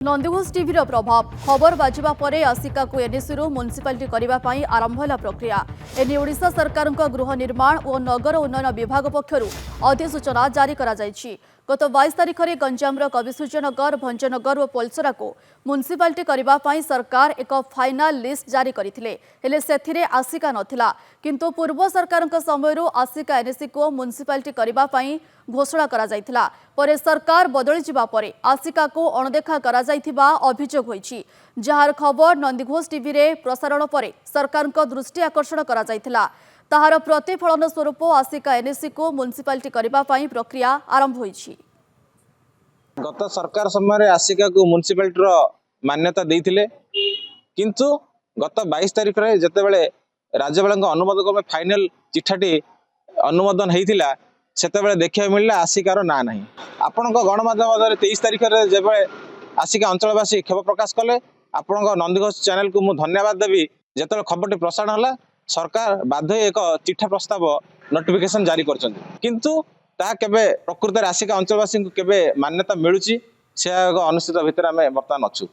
Nandighosh TV प्रभाव खबर बाजिबा परे आसिका को एनएससी म्युनिसिपालिटी करने आरंभ है प्रक्रिया। एने ओडिशा सरकार गृह निर्माण और नगर उन्नयन विभाग पक्षर अधिसूचना जारी करा जायछि। गत 22 तारिख में गंजामर कविसूर्यनगर भंजनगर और पोलसरा को म्युनिसिपालिटी करने सरकार एक फाइनाल लिस्ट जारी करथिले, हेले सेथिरे आसिका नथिला। किंतु पूर्व सरकार समय आसिका एनएससी को म्युनिसिपालिटी करने घोषणा करा जायथिला। परे सरकार बदली जिबा परे आसिका को अणदेखा करा जायथिबा अभियोग होईछि। जहार खबर नंदीघोष टीवी रे प्रसारण परे सरकार को दृष्टि आकर्षण करा जायथिला। ताहार प्रतिफलन स्वरूप आसिका एनएससी को म्युनिसिपालिटी करने प्रक्रिया आरंभ होईछि। गत सरकार समय आसिका को म्युनिसिपालिटी मान्यता देइथिले, किंतु गत 22 तारिख रे जतेबेले राज्यपाल अनुमोदन में फाइनल चिठाटी अनुमोदन होइथिला सेतेबेले देखिया मिलला आसिकार ना नहीं। आपण गणमाध्यम 23 तारिख रे जेबे आसिका अंचलवासी क्षोभ प्रकाश कले, आपण नंदीघोष चैनल को मु धन्यवाद देवी। जेतेबेले खबरटी प्रसारण होला सरकार बाध्य एक चिठा प्रस्ताव नोटिफिकेशन जारी करछन्ती, किंतु ता केबे प्रकृत आसिका अंचलवासी को केबे मान्यता मिलुची से अनिश्चित भितर आम बर्तमान अच्छू।